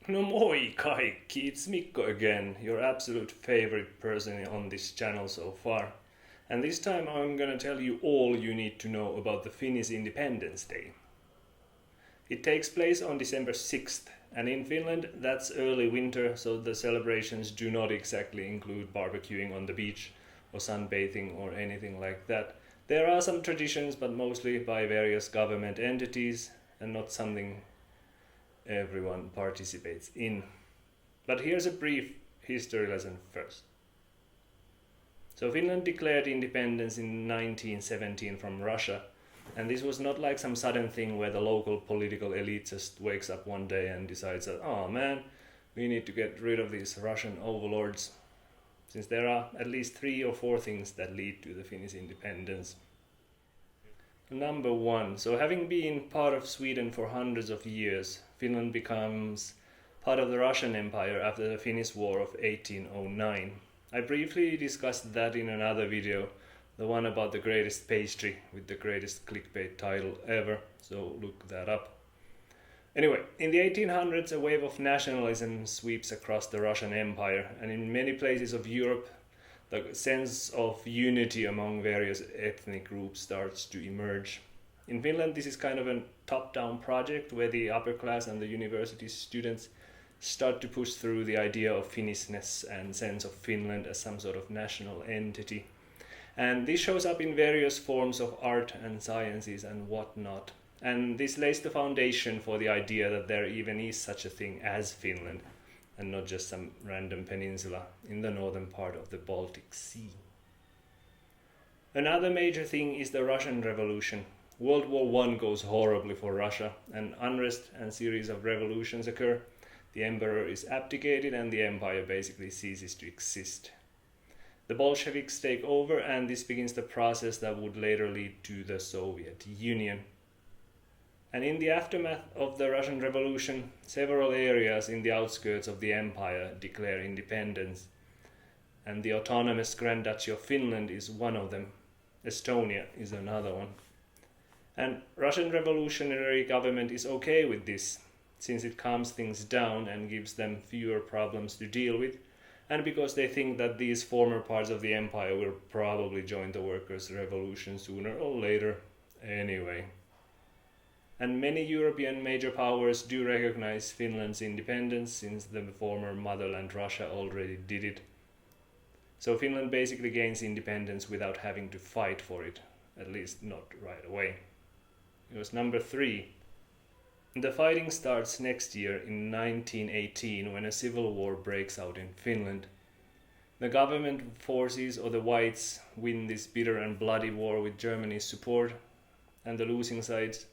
No moi kaikki, it's Mikko again, your absolute favorite person on this channel so far. And this time I'm gonna tell you all you need to know about the Finnish Independence Day. It takes place on December 6th, and in Finland that's early winter, so the celebrations do not exactly include barbecuing on the beach or sunbathing or anything like that. There are some traditions, but mostly by various government entities and not something everyone participates in. But here's a brief history lesson first. So Finland declared independence in 1917 from Russia, and this was not like some sudden thing where the local political elite just wakes up one day and decides that, oh man, we need to get rid of these Russian overlords, since there are at least 3 or 4 things that lead to the Finnish independence. Number 1. So having been part of Sweden for hundreds of years, Finland becomes part of the Russian Empire after the Finnish War of 1809. I briefly discussed that in another video, the one about the greatest pastry with the greatest clickbait title ever, so look that up. Anyway, in the 1800s a wave of nationalism sweeps across the Russian Empire, and in many places of Europe the sense of unity among various ethnic groups starts to emerge. In Finland this is kind of a top-down project where the upper class and the university students start to push through the idea of Finnishness and sense of Finland as some sort of national entity. And this shows up in various forms of art and sciences and whatnot. And this lays the foundation for the idea that there even is such a thing as Finland, and not just some random peninsula in the northern part of the Baltic Sea. Another major thing is the Russian Revolution. World War I goes horribly for Russia, and unrest and series of revolutions occur. The emperor is abdicated and the empire basically ceases to exist. The Bolsheviks take over, and this begins the process that would later lead to the Soviet Union. And in the aftermath of the Russian Revolution, several areas in the outskirts of the empire declare independence. And the autonomous Grand Duchy of Finland is one of them. Estonia is another one. And Russian revolutionary government is okay with this, since it calms things down and gives them fewer problems to deal with, and because they think that these former parts of the empire will probably join the workers' revolution sooner or later anyway. And many European major powers do recognize Finland's independence, since the former motherland Russia already did it. So Finland basically gains independence without having to fight for it, at least not right away. It was number 3. The fighting starts next year in 1918 when a civil war breaks out in Finland. The government forces, or the Whites, win this bitter and bloody war with Germany's support, and the losing sides,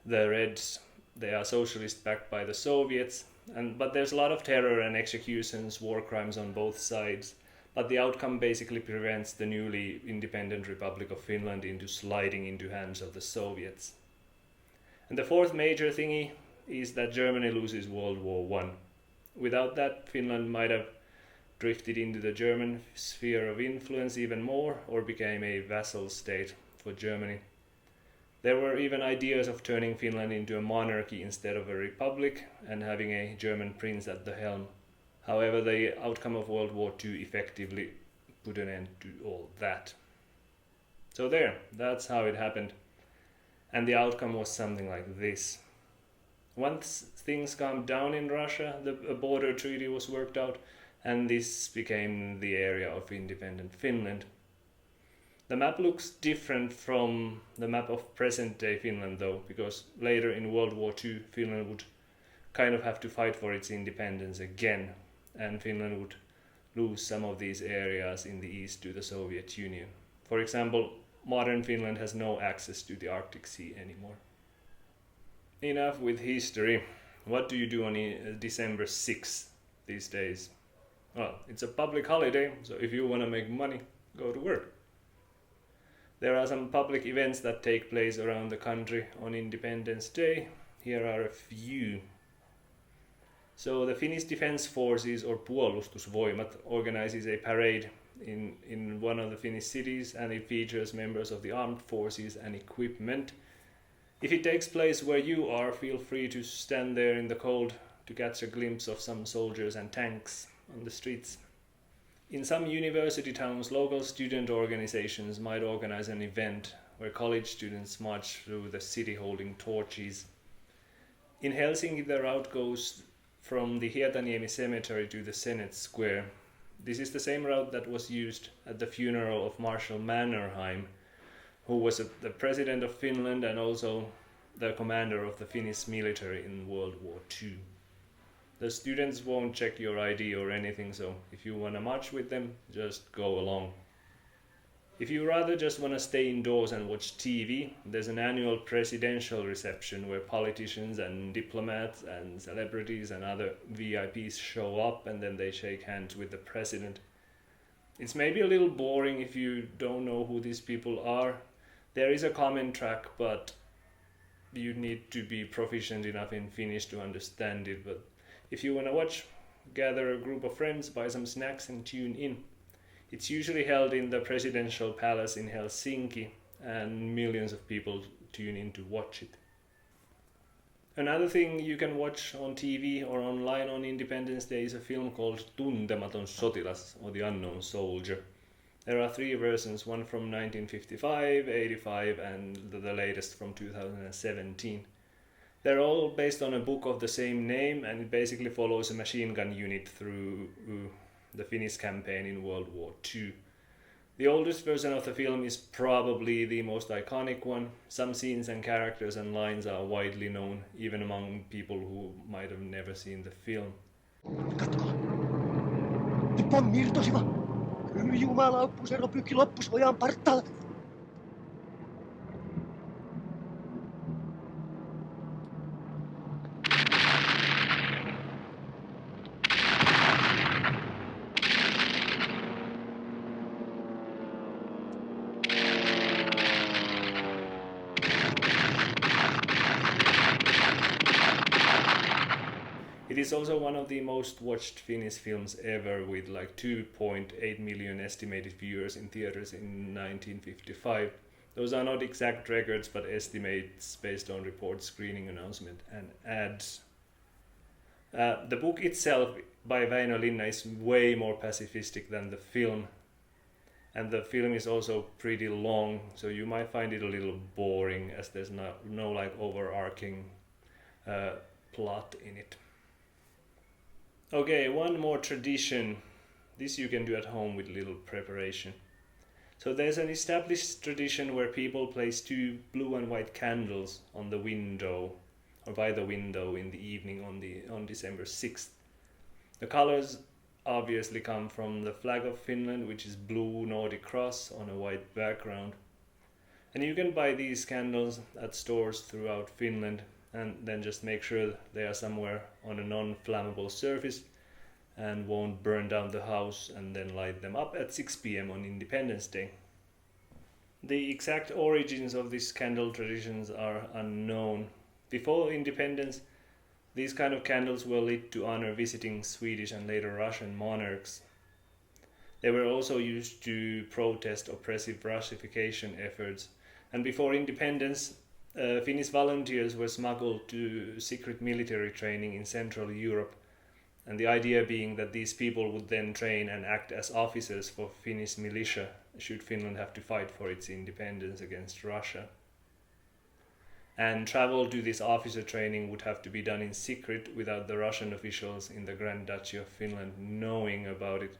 the Reds, they are socialist backed by the Soviets, but there's a lot of terror and executions, war crimes on both sides, but the outcome basically prevents the newly independent Republic of Finland into sliding into hands of the Soviets. And the 4th major thingy is that Germany loses World War I. Without that, Finland might have drifted into the German sphere of influence even more, or became a vassal state for Germany. There were even ideas of turning Finland into a monarchy instead of a republic, and having a German prince at the helm. However, the outcome of World War II effectively put an end to all that. So that's how it happened. And the outcome was something like this. Once things calmed down in Russia, a border treaty was worked out, and this became the area of independent Finland. The map looks different from the map of present-day Finland though, because later in World War II Finland would kind of have to fight for its independence again, and Finland would lose some of these areas in the east to the Soviet Union. For example, modern Finland has no access to the Arctic Sea anymore. Enough with history. What do you do on December 6th these days? Well, it's a public holiday, so if you want to make money, go to work. There are some public events that take place around the country on Independence Day. Here are a few. So the Finnish Defense Forces, or Puolustusvoimat, organizes a parade in one of the Finnish cities, and it features members of the armed forces and equipment. If it takes place where you are, feel free to stand there in the cold to catch a glimpse of some soldiers and tanks on the streets. In some university towns, local student organizations might organize an event where college students march through the city holding torches. In Helsinki, the route goes from the Hietaniemi cemetery to the Senate Square. This is the same route that was used at the funeral of Marshal Mannerheim, who was the president of Finland and also the commander of the Finnish military in World War II. The students won't check your ID or anything, so if you want to march with them, just go along. If you rather just want to stay indoors and watch TV, there's an annual presidential reception where politicians and diplomats and celebrities and other VIPs show up and then they shake hands with the president. It's maybe a little boring if you don't know who these people are. There is a comment track, but you need to be proficient enough in Finnish to understand it. But if you want to watch, gather a group of friends, buy some snacks and tune in. It's usually held in the presidential palace in Helsinki, and millions of people tune in to watch it. Another thing you can watch on TV or online on Independence Day is a film called Tuntematon sotilas, or The Unknown Soldier. There are 3 versions, one from 1955, 85 and the latest from 2017. They're all based on a book of the same name, and it basically follows a machine gun unit through the Finnish campaign in World War II. The oldest version of the film is probably the most iconic one. Some scenes and characters and lines are widely known, even among people who might have never seen the film. Katko. Ne pommi irtosiva. Jumalauppu, se pykki loppus ojaan partaalla. It is also one of the most watched Finnish films ever, with like 2.8 million estimated viewers in theaters in 1955. Those are not exact records, but estimates based on reports, screening announcement and ads. The book itself by Väinö Linna is way more pacifistic than the film. And the film is also pretty long, so you might find it a little boring as there's no like overarching plot in it. Okay, one more tradition. This you can do at home with little preparation. So there's an established tradition where people place 2 blue and white candles on the window, or by the window in the evening on December 6th. The colors obviously come from the flag of Finland, which is blue Nordic cross on a white background. And you can buy these candles at stores throughout Finland, and then just make sure they are somewhere on a non-flammable surface and won't burn down the house, and then light them up at 6 p.m. on Independence Day. The exact origins of these candle traditions are unknown. Before independence, these kind of candles were lit to honor visiting Swedish and later Russian monarchs. They were also used to protest oppressive Russification efforts, and before independence, Finnish volunteers were smuggled to secret military training in Central Europe, and the idea being that these people would then train and act as officers for Finnish militia should Finland have to fight for its independence against Russia. And travel to this officer training would have to be done in secret without the Russian officials in the Grand Duchy of Finland knowing about it.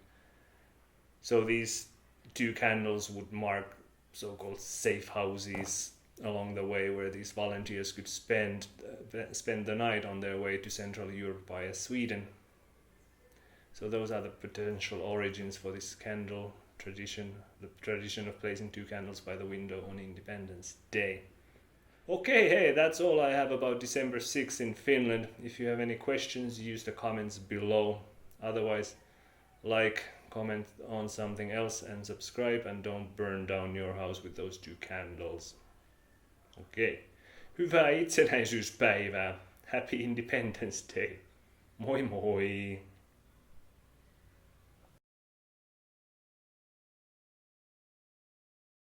So these 2 candles would mark so-called safe houses along the way where these volunteers could spend the night on their way to Central Europe via Sweden. So those are the potential origins for this candle tradition, the tradition of placing 2 candles by the window on Independence Day. Okay, hey, that's all I have about December 6th in Finland. If you have any questions, use the comments below. Otherwise, like, comment on something else and subscribe, and don't burn down your house with those 2 candles. Okei. Hyvää itsenäisyyspäivää. Happy Independence Day. Moi moi.